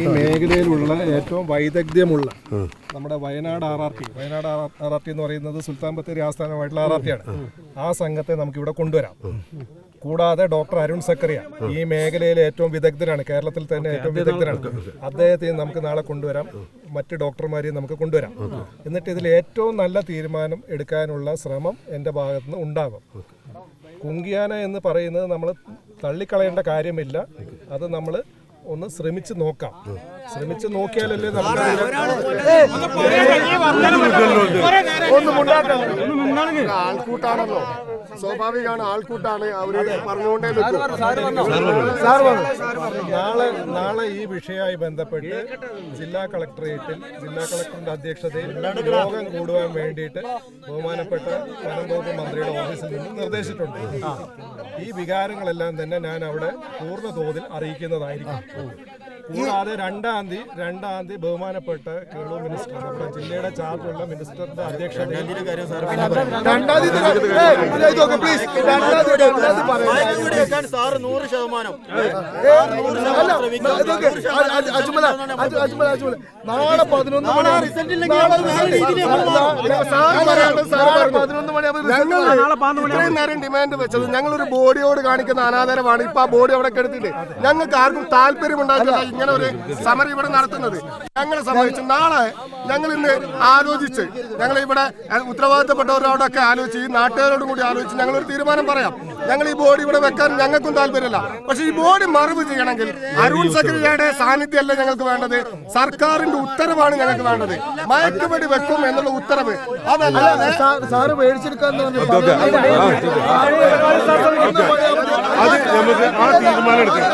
ഈ മേഖലയിലുള്ള ഏറ്റവും വൈദഗ്ധ്യമുള്ള നമ്മുടെ വയനാട് RRT എന്ന് പറയുന്നത് സുൽത്താൻ ബത്തേരി ആസ്ഥാനമായിട്ടുള്ള RRT ആണ്. ആ സംഘത്തെ നമുക്കിവിടെ കൊണ്ടുവരാം. കൂടാതെ ഡോക്ടർ അരുൺ സക്കറിയ ഈ മേഖലയിലെ ഏറ്റവും വിദഗ്ധരാണ്, കേരളത്തിൽ തന്നെ ഏറ്റവും വിദഗ്ധരാണ്. അദ്ദേഹത്തെ നമുക്ക് നാളെ കൊണ്ടുവരാം. മറ്റ് ഡോക്ടർമാരെയും നമുക്ക് കൊണ്ടുവരാം. എന്നിട്ട് ഇതിൽ ഏറ്റവും നല്ല തീരുമാനം എടുക്കാനുള്ള ശ്രമം എൻ്റെ ഭാഗത്തു നിന്ന് ഉണ്ടാകും. കുങ്കിയാന എന്ന് പറയുന്നത് നമ്മൾ തള്ളിക്കളയേണ്ട കാര്യമില്ല. അത് നമ്മൾ ഒന്ന് ശ്രമിച്ച് നോക്കാം. ശ്രമിച്ച് നോക്കിയാലല്ലേ ആൾക്കൂട്ടാണല്ലോ, സ്വാഭാവികമാണ്, ആൾക്കൂട്ടാണ്. അവര് പറഞ്ഞുകൊണ്ടേ നാളെ ഈ വിഷയവുമായി ബന്ധപ്പെട്ട് ജില്ലാ കളക്ടറിന്റെ അധ്യക്ഷതയിൽ യോഗം കൂടുവാൻ വേണ്ടിയിട്ട് ബഹുമാനപ്പെട്ട വനം വകുപ്പ് മന്ത്രിയുടെ ഓഫീസിൽ നിന്ന് നിർദ്ദേശിച്ചിട്ടുണ്ട്. ഈ വികാരങ്ങളെല്ലാം തന്നെ ഞാൻ അവിടെ പൂർണ്ണ തോതിൽ അറിയിക്കുന്നതായിരിക്കും. കൂടാതെ രണ്ടാം തീയതി ബഹുമാനപ്പെട്ട കേരള മിനിസ്റ്റർ, നമ്മുടെ ജില്ലയുടെ ചാർജുള്ള മിനിസ്റ്ററുടെ അധ്യക്ഷതയിൽ നാളെ 11 ഇത്രയും നേരം ഡിമാൻഡ് വെച്ചത് ഞങ്ങളൊരു ബോഡിയോട് കാണിക്കുന്ന അനാദരവാണ്. ഇപ്പൊ ആ ബോഡി അവിടെ കെടുത്തിട്ട് ഞങ്ങൾക്ക് ആർക്കും താല്പര്യമുണ്ടാക്കില്ല ഇങ്ങനെ ഒരു സമരം ഇവിടെ നടത്തുന്നത്. ഞങ്ങളെ സംബന്ധിച്ച് നാളെ ഞങ്ങൾ ഇന്ന് ആലോചിച്ച്, ഞങ്ങൾ ഇവിടെ ഉത്തരവാദിത്തപ്പെട്ടവരോടൊക്കെ ആലോചിച്ച്, ഈ നാട്ടുകാരോടും കൂടി ആലോചിച്ച് ഞങ്ങളൊരു തീരുമാനം പറയാം. ഞങ്ങൾ ഈ ബോഡി ഇവിടെ വെക്കാൻ ഞങ്ങൾക്കും താല്പര്യമില്ല. പക്ഷെ ഈ ബോഡി മറവ് ചെയ്യണമെങ്കിൽ അരുൺ സക്രിയയുടെ സാന്നിധ്യമല്ല ഞങ്ങൾക്ക് വേണ്ടത്, സർക്കാരിന്റെ ഉത്തരവാണ് ഞങ്ങൾക്ക് വേണ്ടത്. മയക്കുവെടി വെക്കും എന്നുള്ള ഉത്തരവ്, അതല്ലാതെ സാറ് മേടിച്ചെടുക്കാൻ തീരുമാനം എടുക്കാം.